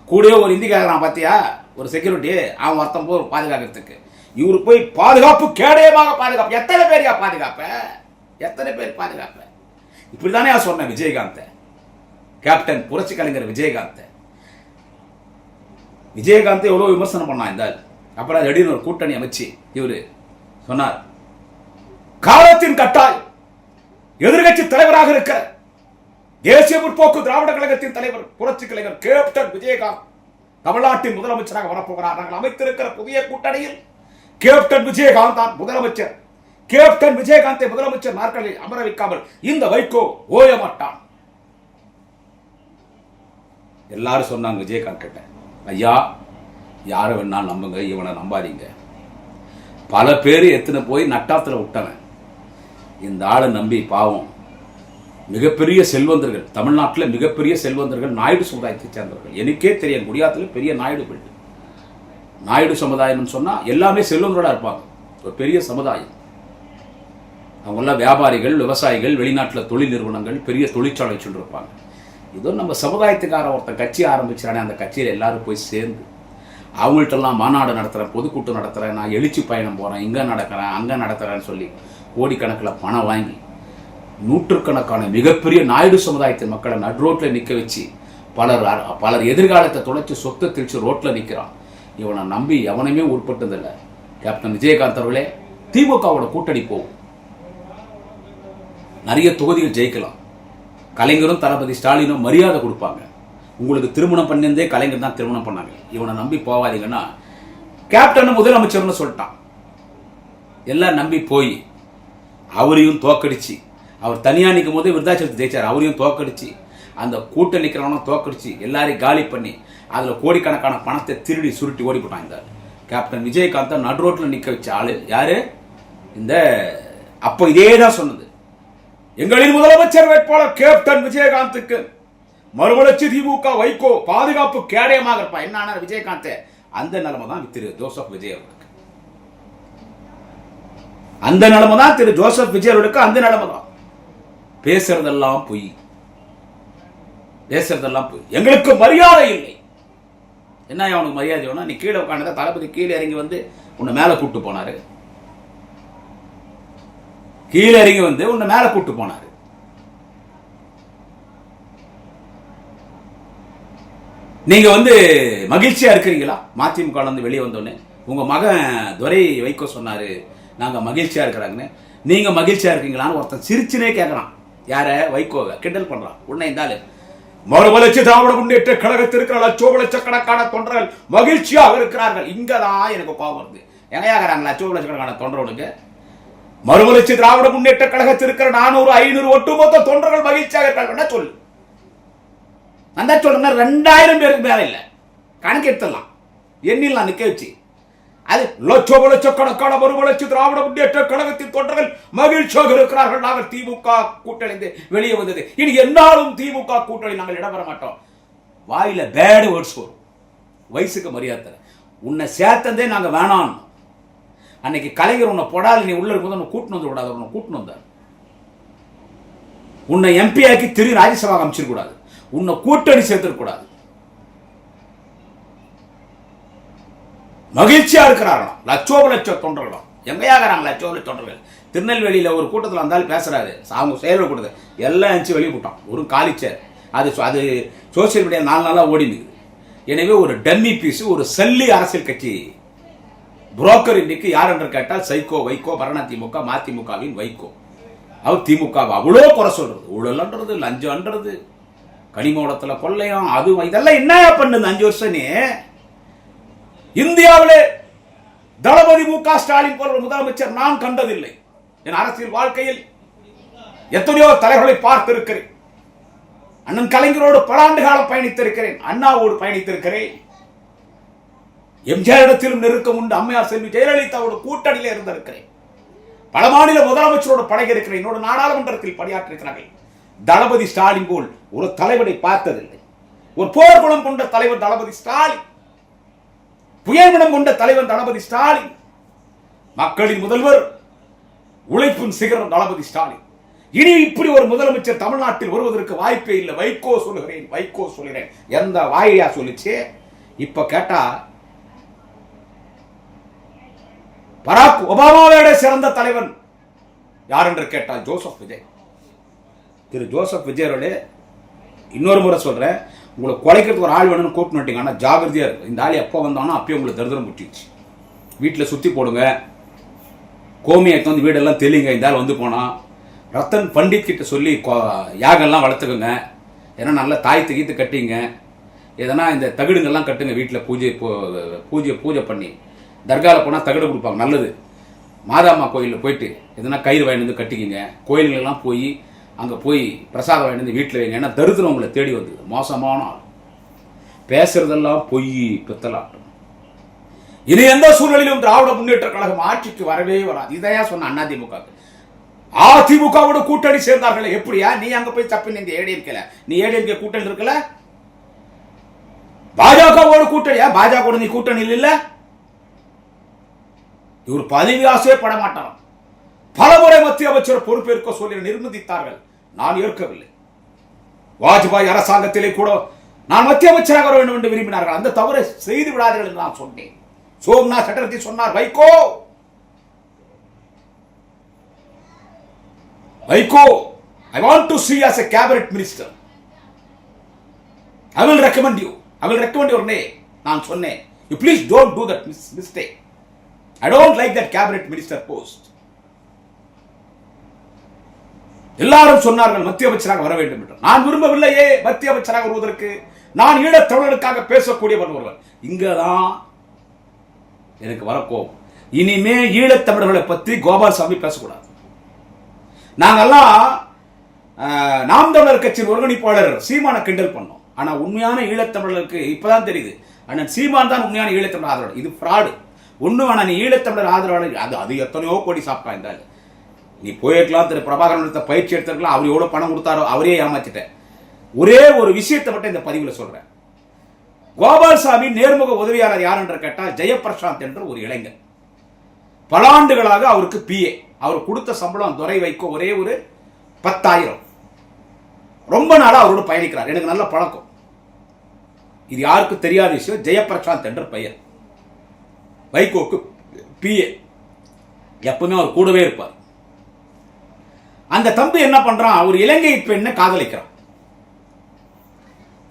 கூடவே ஒரு இந்திக்காரன் பார்த்தியா, ஒரு செக்யூரிட்டி, அவன் ஒருத்தன் போய் பாதுகாக்கிறதுக்கு. இவரு போய் பாதுகாப்பு கேடயமாக பாதுகாப்பு. எத்தனை பேரையா பாதுகாப்ப? எத்தனை பேர் பாதுகாப்ப? இப்படிதானே சொன்னேன் விஜயகாந்த், கேப்டன் புரட்சி கலைஞர் விஜயகாந்த். விஜயகாந்த் எவ்வளவு விமர்சனம் பண்ணான் இந்த. அப்புறம் திடீர்னு ஒரு கூட்டணி அமைச்சு இவரு சொன்னார், காலத்தின் கட்டாயம் எதிர்கட்சி தலைவராக இருக்க தேசிய முற்போக்கு திராவிட கழகத்தின் தலைவர் புரட்சி கலைஞர் கேப்டன் விஜயகாந்த் தமிழ்நாட்டின் முதலமைச்சராக வரப்போகிறார். நாங்கள் அமைத்திருக்கிற புதிய கூட்டணியில் கேப்டன் விஜயகாந்த் தான் முதலமைச்சர். கேப்டன் விஜயகாந்தை முதலமைச்சர் நாற்காலில் அமர வைக்காமல் இந்த வைகோ ஓய மாட்டான். எல்லாரும் சொன்னாங்க விஜயகாந்த் கிட்ட, ஐயா யாரை வேணா நம்புங்க, இவனை நம்பாதீங்க. பல பேர் எத்தனை போய் நட்டாத்துல விட்டவன். இந்த ஆளை நம்பி பாவம் மிகப்பெரிய செல்வந்தர்கள், தமிழ்நாட்டில் மிகப்பெரிய செல்வந்தர்கள் நாயுடு சமுதாயத்தை சேர்ந்தவர்கள். எனக்கே தெரியும், குடியாத்தில் பெரிய நாயுடு பில்டு. நாயுடு சமுதாயம் சொன்னா எல்லாமே செல்வந்தரோட இருப்பாங்க. ஒரு பெரிய சமுதாயம். அவங்கெல்லாம் வியாபாரிகள், விவசாயிகள், வெளிநாட்டில் தொழில் நிறுவனங்கள், பெரிய தொழிற்சாலை வச்சுருப்பாங்க. இதோ நம்ம சமுதாயத்துக்கார ஒருத்தன் கட்சி ஆரம்பிச்சானே, அந்த கட்சியில் எல்லாரும் போய் சேர்ந்து அவங்கள்ட்டெல்லாம் மாநாடு நடத்துகிறேன், பொதுக்கூட்டம் நடத்துகிறேன், நான் எழுச்சி பயணம் போகிறேன், இங்கே நடக்கிறேன், அங்கே நடத்துகிறேன்னு சொல்லி கோடிக்கணக்கில் பணம் வாங்கி நூற்றுக்கணக்கான மிகப்பெரிய நாயுடு சமுதாயத்தின் மக்களை நடுரோட்டில் நிற்க வச்சு பலர் எதிர்காலத்தை தொலைச்சு சொத்தை திரிச்சு ரோட்டில் நிற்கிறான். இவனை நம்பி எவனையுமே உட்பட்டதில்லை. கேப்டன் விஜயகாந்த் அவர்களே, திமுகவோட கூட்டணி போகும், நிறைய தொகுதிகள் ஜெயிக்கலாம். கலைஞரும் தளபதி ஸ்டாலினும் மரியாதை கொடுப்பாங்க. உங்களுக்கு திருமணம் பண்ணியிருந்தே கலைஞர் தான் திருமணம் பண்ணாங்க. இவனை நம்பி போவாதீங்கன்னா, கேப்டன் முதலமைச்சர்னு சொல்லிட்டான். எல்லாம் நம்பி போய் அவரையும் தோக்கடிச்சு, அவர் தனியா நிற்கும் போது விருதாச்சலத்தை ஜெயிச்சார், அவரையும் தோக்கடிச்சு, அந்த கூட்டம் நிற்கிறவனும் தோக்கடிச்சு, எல்லாரையும் காலி பண்ணி அதுல கோடிக்கணக்கான பணத்தை திருடி சுருட்டி ஓடி போட்டான். இந்த கேப்டன் விஜயகாந்த் நடுரோட்டில் நிற்க வச்ச ஆளு யாரு? இந்த அப்ப இதேதான் சொன்னது, எங்களின் முதலமைச்சர் வேட்பாளர் கேப்டன் விஜயகாந்துக்கு மறுமலர்ச்சி திமுக வைகோ பாதுகாப்பு கேடயமாக இருப்பான். என்ன விஜயகாந்த்? அந்த நிலைமை தான் திரு ஜோசப் விஜய் அவர்களுக்கு. அந்த நிலைமை தான் திரு ஜோசப் விஜய் அவர்களுக்கு. அந்த நிலைமை தான். பேசுறதெல்லாம் பொய், பேசுறதெல்லாம் பொய். எங்களுக்கு மரியாதை இல்லை. என்ன அவனுக்கு மரியாதை வேணும்? நீ கீழே உட்காந்து தளபதி கீழே இறங்கி வந்து உன்னை மேல கூட்டு போனாரு. கீழே இறங்கி வந்து உன்னை மேல கூட்டு போனாரு. நீங்க வந்து மகிழ்ச்சியா இருக்கிறீங்களா? மதிமுக வந்து வெளியே வந்தோடனே உங்க மகன் துரை வைகோ சொன்னாரு நாங்க மகிழ்ச்சியா இருக்கிறாங்கன்னு. நீங்க மகிழ்ச்சியா இருக்கீங்களான்னு ஒருத்தன் சிரிச்சுனே கேட்கறான். யார? வைகோவை கிண்டல் பண்றான். உன்னை இருந்தாலும் மறுமலர்ச்சி திராவிட முன்னேற்ற கழகத்திற்கு லட்சக்கணக்கான தொண்டர்கள் மகிழ்ச்சியாக இருக்கிறார்கள். இங்கதான் எனக்கு கோபம் வருது. எங்கயாகிறாங்க லட்சக்கணக்கான தொண்டர்களுக்கு? மறுமலர்ச்சி திராவிட முன்னேற்ற கழகத்தில் இருக்கிற 400-500 ஒட்டுமொத்த தொண்டர்கள் மகிழ்ச்சியாக இருக்காங்க சொல்லு. அந்த சொல்லுங்க 2000 பேருக்கு மேல இல்ல, கணக்கு எடுத்துடலாம், எண்ணிலாம் நிக்க வச்சு. அது லட்சக்கணக்கான மறுமலர்ச்சி திராவிட முன்னேற்ற கழகத்தின் தொண்டர்கள் மகிழ்ச்சியாக இருக்கிறார்கள். நாங்கள் திமுக கூட்டணி வெளியே வந்தது, இனி என்னாலும் திமுக கூட்டணி நாங்கள் இடம்பெற மாட்டோம். வாயில பேட் வேர்ட்ஸ் வரும். வயசுக்கு மரியாதை, உன்னை சேர்த்ததே நாங்க வேணாம். அன்னைக்கு கலைஞர் உன்னை பொடால் நீ உள்ள இருக்கும்போது உன்னை கூட்டின்னு வந்து விடாத, உன்னை கூட்டின்னு வந்தார். உன்னை எம்பி ஆக்கி திரு ராஜ்யசபா அமைச்சிருக்கூடாது, உன்னை கூட்டணி சேர்த்திருக்கூடாது. மகிழ்ச்சியா இருக்கிறார்களாம் லட்ச தொண்டர்களும். எங்கையாகிறாங்க லட்ச தொண்டர்கள். திருநெல்வேலியில ஒரு கூட்டத்தில் வந்தாலும் பேசுறாரு, அவங்க செயல் கூட்டத்தை எல்லாம் எஞ்சி வெளியே போட்டான். ஒரு காலிச்சேர் அது சோசியல் மீடியா 4 நாளா ஓடி நிற்குது. எனவே ஒரு டம்மி பீஸ், ஒரு சல்லி அரசியல் கட்சி புரோக்கர் இன்னைக்கு யார் என்று கேட்டால் சைகோ வைகோ, பரண திமுக, மதிமுகவின் வைகோ. அவர் திமுக அவ்வளோ குறை சொல்றது, ஊழல்ன்றது, லஞ்சம்ன்றது, கனிமோடத்துல கொள்ளையும், அது இதெல்லாம் என்ன பண்ணுது 5 வருஷம். இந்தியாவிலே தளபதி மு.க. ஸ்டாலின் போன்ற முதலமைச்சர் நான் கண்டதில்லை. என் அரசியல் வாழ்க்கையில் எத்தனையோ தலைவர்களை பார்த்திருக்கிறேன். அண்ணன் கலைஞரோடு பல ஆண்டு காலம் பயணித்திருக்கிறேன், அண்ணாவோடு பயணித்திருக்கிறேன், எம்ஜிஆர் இடத்திலும் நெருக்கம் உண்டு, அம்மையார் செல்வி ஜெயலலிதாவோட கூட்டணியில இருந்திருக்கிறேன், பல மாநில முதலமைச்சரோடு பழகி இருக்கிறேன், என்னோட நாடாளுமன்றத்தில் பணியாற்றிருக்கிறார்கள். தளபதி ஸ்டாலின் போல் ஒரு தலைவரை பார்த்ததில்லை. ஒரு போர்க்குணம் கொண்ட தலைவர் தளபதி ஸ்டாலின், புயல்குணம் கொண்ட தலைவர் தளபதி ஸ்டாலின், மக்களின் முதல்வர், உழைப்பின் சிகரம் தளபதி ஸ்டாலின். இனி இப்படி ஒரு முதலமைச்சர் தமிழ்நாட்டில் வருவதற்கு வாய்ப்பே இல்லை. வைகோ சொல்லுகிறேன், வைகோ சொல்லுகிறேன். எந்த வாயா சொல்லிச்சு? இப்ப கேட்டா பராக் ஒபாமாவோட சிறந்த தலைவன் யார் என்று கேட்டால் ஜோசப் விஜய். திரு ஜோசப் விஜயோட இன்னொரு முறை சொல்றேன், உங்களை குலைக்கிறதுக்கு ஒரு ஆள் வேணும்னு கூப்பிட்டு வந்துட்டீங்க. ஆனால் ஜாகிரதையா இருக்கு. இந்த ஆள் எப்போ வந்தானோ அப்பயே உங்களுக்கு தரிதரம் முட்டிச்சு. வீட்டில் சுத்தி போடுங்க, கோமியத்தை வந்து வீடெல்லாம் தெளிங்க. இந்த ஆள் வந்து போனா ரத்தன் பண்டிட் கிட்ட சொல்லி யாகெல்லாம் வளர்த்துக்குங்க. ஏன்னா நல்லா தாய் தகீத்து கட்டிங்க. எதனா இந்த தகடுங்கள்லாம் கட்டுங்க வீட்டில் பூஜை பண்ணி. தர்காவில் போனால் தகடு கொடுப்பாங்க, நல்லது. மாதாம்மா கோயிலில் போயிட்டு எதனா கயிறு வாங்கி வந்து கட்டிக்கிங்க. கோயில்களெல்லாம் போய் அங்கே போய் பிரசாதம் வாங்கி வந்து வீட்டில் வைங்க. ஏன்னா தரித்திரம் உங்களை தேடி வந்தது. மோசமான ஆள், பேசுறதெல்லாம் பொய் பித்தலாட்டம். இனி எந்த சூழ்நிலையிலும் திராவிட முன்னேற்ற கழகம் ஆட்சிக்கு வரவே வராது. இதையா சொன்ன அதிமுக. அதிமுகவோட கூட்டணி சேர்ந்தார்கள். எப்படியா நீ அங்க போய் தப்பின இந்த ஏடிஎம்கேல? நீ ஏடிஎம்கே கூட்டணி இருக்கல, பாஜகவோட கூட்டணியா? பாஜக நீ கூட்டணியில் இல்ல. இவர் பதவி ஆசையே பட மாட்டார். பலமுறை மத்திய அமைச்சர் பொறுப்பேற்க சொல்லி நிர்பந்தித்தார்கள், நான் ஏற்கவில்லை. வாஜ்பாய் அரசாங்கத்திலே கூட நான் மத்திய அமைச்சராக வர வேண்டும் என்று விரும்பினார்கள். அந்த தவறை செய்து விடாதீர்கள் என்று நான் சொன்னேன். சோம்நாத் சட்டர்ஜி சொன்னார், Vaiko I want to see as a cabinet minister. I will recommend you. I will recommend your name. நான் சொன்னேன், you please don't do that mistake. I don't like that cabinet minister post. எல்லாரும் சொன்னார்கள் மத்திய அமைச்சராக வர வேண்டும் என்று. நான் விரும்பவில்லையே மத்திய அமைச்சராக வருவதற்கு. நான் ஈழத் தமிழர்களுக்காக பேசக்கூடியவன் ஒருவர். இங்கதான் எனக்கு வர கோபம். இனிமே ஈழத் தமிழர்களை பற்றி கோபால்சாமி பேசக்கூடாது. நாங்கெல்லாம் நாம் தமிழர் கட்சியின் ஒருங்கிணைப்பாளர் சீமான கிண்டல் பண்ணோம். ஆனா உண்மையான ஈழத்தமிழருக்கு இப்பதான் தெரியுது, அண்ணன் சீமான் தான் உண்மையான ஈழத்தமிழர் ஆதரவாளர். இது ஃப்ராடு. ஒண்ணு வேணா, நீ ஈழத்தமிழர் ஆதரவாளர் அது எத்தனையோ கோடி சாப்பிட்டா இருந்தாலும் நீ போயிருக்கலாம். திரு பிரபாகரன் பயிற்சி எடுத்திருக்கலாம். அவர் எவ்வளவு பணம் கொடுத்தாரோ அவரே ஏமாத்திட்ட. ஒரே ஒரு விஷயத்தை மட்டும் இந்த பதிவுல சொல்றேன். கோபால்சாமி நேர்முக உதவியாளர் யார் என்று கேட்டால் ஜெயபிரசாந்த் என்ற ஒரு இளைஞர். பல ஆண்டுகளாக அவருக்கு பிஏ. அவர் கொடுத்த சம்பளம் துரை வைக்க ஒரே ஒரு 10,000. ரொம்ப நாளா அவரோடு பயணிக்கிறார். எனக்கு நல்ல பழக்கம். இது யாருக்கு தெரியாத விஷயம். ஜெயபிரசாந்த் என்ற பெயர். வைகோக்கு பிஏ. எப்பவுமே அவர் கூடவே இருப்பார். அந்த தம்பி என்ன பண்றான், ஒரு இலங்கை பெண்ணை காதலிக்கிறான்.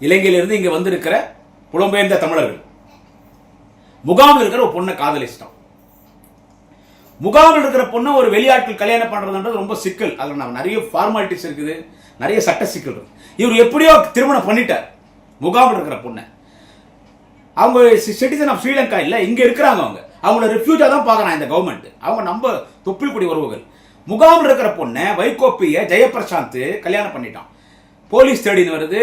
இலங்கையிலிருந்து இங்க வந்திருக்கிற புலம்பெயர்ந்த தமிழர்கள் முகாமில் இருக்கிற ஒரு பொண்ணை காதலிச்சிட்டான். முகாமில் இருக்கிற பொண்ணை ஒரு வெளியாட்கள் கல்யாணம் பண்றதுன்றது ரொம்ப சிக்கல். அதுல நிறைய ஃபார்மாலிட்டிஸ் இருக்குது, நிறைய சட்ட சிக்கல் இருக்கு. இவர் எப்படியோ திருமணம் பண்ணிட்டார் முகாமில் இருக்கிற பொண்ணை. அவங்க சிட்டிசன் ஆஃப் ஸ்ரீலங்கா இல்ல, இங்க இருக்கிறாங்க. அவங்கள ரெஃப்யூஜா தான் பார்க்கறாங்க இந்த கவர்மெண்ட். அவங்க நம்ம தொப்பில் குடி உறவுகள். முகாமில் இருக்கிற பொண்ணை வைகோப்பிய ஜெயபிரசாந்த் கல்யாணம் பண்ணிட்டான். போலீஸ் தேடின்னு வருது.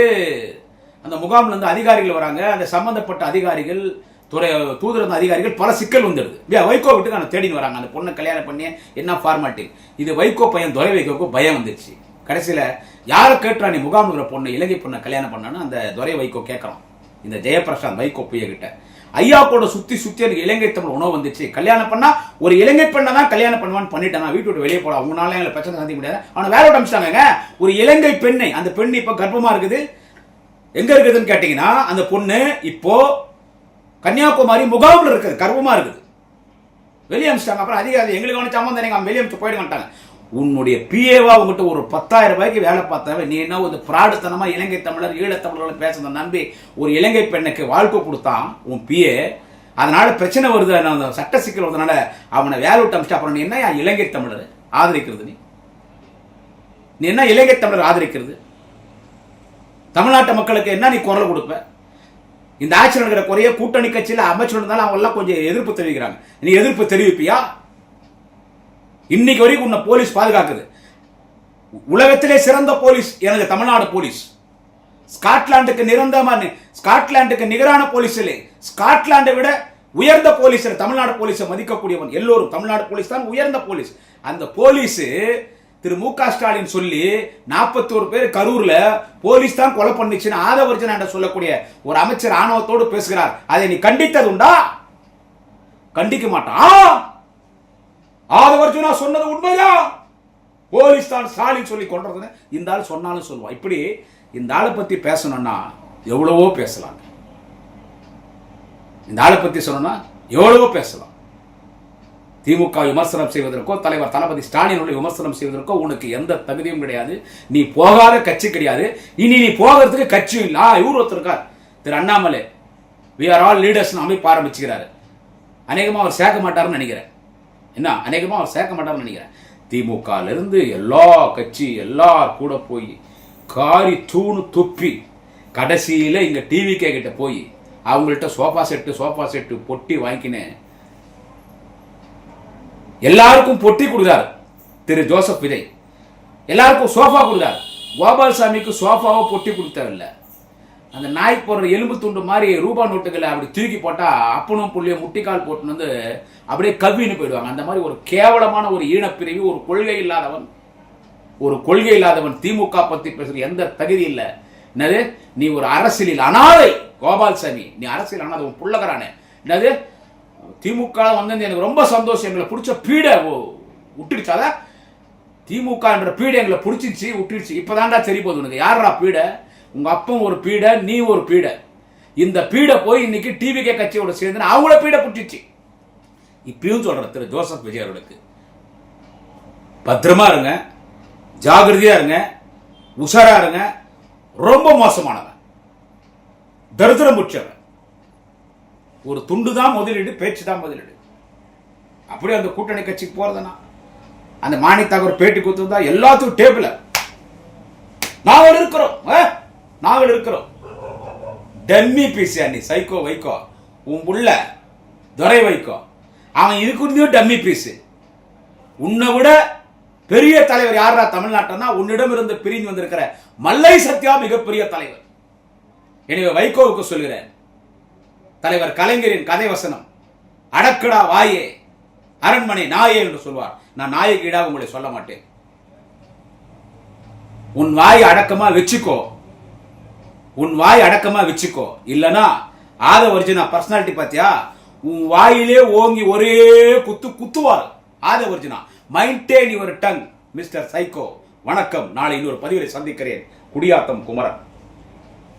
அந்த முகாமில் இருந்து அதிகாரிகள் வராங்க. அந்த சம்பந்தப்பட்ட அதிகாரிகள், தூதரக அதிகாரிகள் பல சிக்கல் வந்துடுது. வைகோ வீட்டுக்கு அந்த தேடின்னு வராங்க. அந்த பொண்ணை கல்யாணம் பண்ணி என்ன ஃபார்மாலிட்டி. இது வைகோ பையன் துரை வைகோக்கு பயம் வந்துருச்சு. கடைசியில் யாரை கேட்டா நீ முகாமில் இருக்கிற பொண்ணு இலங்கை பொண்ணை கல்யாணம் பண்ணான்னு அந்த துரை வைகோ கேட்கறான் இந்த ஜெயபிரசாந்த் வைகோ பைய கிட்ட. ஐயா கூட சுத்தி எனக்கு இலங்கை தமிழ் உணவு வந்துச்சு. கல்யாணம் பண்ணா ஒரு இலங்கை பெண்ணை தான் கல்யாணம் பண்ணுவான்னு பண்ணிட்டேன். வீட்டு விட்டு வெளியே போட உங்களால எங்களை பிரச்சனை சந்திக்க முடியாது. அவனை வேலை விட்டு அமிச்சிட்டாங்க. ஒரு இலங்கை பெண்ணை, அந்த பெண் இப்ப கர்ப்பமா இருக்குது. எங்க இருக்குதுன்னு கேட்டீங்கன்னா அந்த பொண்ணு இப்போ கன்னியாகுமரி முகாமில் இருக்குது, கர்ப்பமா இருக்குது. வெளியே அமிச்சிட்டாங்க. அப்புறம் அதிகாரி எங்களுக்கு அவனை சம்பந்தம் வெளியே அமிச்சு போயிட மாட்டாங்க. உன்னுடைய பிஏவா உங்ககிட்ட ஒரு 10,000 ரூபாய்க்கு வேலை பார்த்தாவே நீ என்ன ஒரு பிராடுத்தனமா இலங்கை தமிழர் ஈழத்தமிழர்கள் பேசுறத நம்பி ஒரு இலங்கை பெண்ணுக்கு வாழ்க்கை கொடுத்தான் உன் பிஏ. அதனால பிரச்சனை வருது, அந்த சட்ட சிக்கல் வருதுனால அவனை வேலை விட்டு அமிச்சா. அப்புறம் நீ என்ன இலங்கை தமிழர் ஆதரிக்கிறது? நீ என்ன இலங்கை தமிழர் ஆதரிக்கிறது? தமிழ்நாட்டு மக்களுக்கு என்ன நீ குரல் கொடுப்ப? இந்த ஆட்சி நடக்கிற குறைய கூட்டணி கட்சியில் அமைச்சர் இருந்தாலும் அவங்க எல்லாம் கொஞ்சம் எதிர்ப்பு தெரிவிக்கிறாங்க. நீ எதிர்ப்பு தெரிவிப்பியா? இன்னைக்கு வரைக்கும் உன்னை போலீஸ் பாதுகாக்குது. உலகத்திலே சிறந்த போலீஸ் எனக்கு தமிழ்நாடு போலீஸ். ஸ்காட்லாந்துக்கு நிகரான போலீஸ் இல்லை. ஸ்காட்லாண்டை விட உயர்ந்த போலீஸ் தமிழ்நாடு போலீஸை மதிக்கக்கூடியவன். எல்லோரும் தமிழ்நாடு போலீஸ் தான் உயர்ந்த போலீஸ். அந்த போலீஸ் திரு மு.க. ஸ்டாலின் சொல்லி 41 பேர் கரூர்ல போலீஸ் தான் கொலை பண்ணிச்சுன்னு ஆதவர்ஜனா என்று சொல்லக்கூடிய ஒரு அமைச்சர் ஆணவத்தோடு பேசுகிறார். அதை நீ கண்டித்தது உண்டா? கண்டிக்க மாட்டான். ஆதவர்ஜுனா சொன்னது உண்மைதான். போலீஸ் தான் ஸ்டாலின் சொல்லி கொண்டது இந்த ஆள் சொன்னாலும் சொல்லுவான். இப்படி இந்த ஆளை பத்தி பேசணும்னா எவ்வளவோ பேசலாம். இந்த ஆளை பத்தி சொல்லணும்னா எவ்வளவோ பேசலாம். திமுக விமர்சனம் செய்வதற்கோ தலைவர் தளபதி ஸ்டாலினுடைய விமர்சனம் செய்வதற்கோ உனக்கு எந்த தகுதியும் கிடையாது. நீ போகாத கட்சி கிடையாது. இனி நீ போகிறதுக்கு கட்சி இல்ல. இவர் ஒருத்தருக்கார் Thiru Annamalai, we are all leaders அமைப்பு ஆரம்பிச்சுக்கிறாரு. அநேகமா அவர் சேர்க்க மாட்டாருன்னு நினைக்கிறேன். என்ன அநேகமா அவர் சேர்க்க மாட்டார்னு நினைக்கிறேன். திமுக இருந்து எல்லா கட்சி எல்லார் கூட போய் காரி தூணு துப்பி கடைசியில இங்க டிவிகே கிட்ட போய் அவங்கள்ட்ட சோஃபா செட்டு பொட்டி வாங்கினேன். எல்லாருக்கும் பொட்டி கொடுத்தார் திரு ஜோசப் விஜய். எல்லாருக்கும் சோஃபா கொடுத்தார். கோபால்சாமிக்கு சோஃபாவோ பொட்டி கொடுத்தவில்லை. அந்த நாய் போடுற எலும்பு துண்டு மாதிரி ரூபா நோட்டுகளை அப்படி தூக்கி போட்டா அப்பனும் புள்ளிய முட்டிக்கால் போட்டு வந்து அப்படியே கவ்வின்னு போயிடுவாங்க. அந்த மாதிரி ஒரு கேவலமான ஒரு ஈனப்பிரிவு, ஒரு கொள்கை இல்லாதவன் திமுக பத்தி பேசுற எந்த தகுதி இல்லை. என்னது நீ ஒரு அரசியலில் அனாதை கோபால்சாமி, நீ அரசியல் அனாதை புள்ளகரானே. என்னது திமுக வந்து எனக்கு ரொம்ப சந்தோஷம். எங்களை பிடிச்ச பீடை விட்டுடுச்சாத திமுக என்ற பீடை எங்களை பிடிச்சிச்சு விட்டுடுச்சு. இப்பதான்டா தெரிய போகுது உனக்கு யாரா பீடை. உங்க அப்பன் ஒரு பீடை, நீ ஒரு பீடை. இந்த பீடை போய் இன்னைக்கு டிவிகே கட்சியோட சேர்ந்து அவங்கள பீடை பிடிச்சிச்சு. இப்பயும் சொல்ற திரு ஜோசப் விஜய் அவர்களுக்கு பத்திரமா இருங்க, ஜாகிரதையா இருங்க, உஷாரா இருங்க. ரொம்ப மோசமானவன், தரித்திரம் முடிச்சவன். ஒரு துண்டு தான் முதலீடு, பேச்சு தான் முதலீடு. அப்படியே அந்த கூட்டணி கட்சிக்கு போறதுனா அந்த மாணித்தாக ஒரு பேட்டி கொடுத்திருந்தா எல்லாத்துக்கும் டேபிள் நாங்கள் இருக்கிறோம். டம்மி பீஸ் நீ சைக்கோ வைக்கோ, உன் புள்ள துரை வைக்கோ, அவன் இதுக்கு டம்மி பீஸ். உன்னை விட பெரிய தலைவர் யாரா தமிழ்நாட்டினா உன்னிடம் இருந்து பிரிந்து வந்திருக்கிற மல்லை சத்யா மிகப்பெரிய தலைவர். எனவே வைகோவுக்கு சொல்கிறேன், தலைவர் கலைஞரின் கதை வசனம் அடக்கடா வாயே அரண்மனை நாயே என்று சொல்வார். நான் நாய்க்கு ஈடாக உங்களை சொல்ல மாட்டேன். உன் வாய் அடக்கமா வச்சுக்கோ. இல்லனா ஆதவர்ஜுனா பர்சனாலிட்டி பாத்தியா, உன் வாயிலே ஓங்கி ஒரே குத்துவார் Aadhav Arjuna. மைண்டேன் your tongue mister psycho. வணக்கம். நாளை இன்னொரு பதிவிலை சந்திக்கிறேன். குடியாத்தம் குமரன்.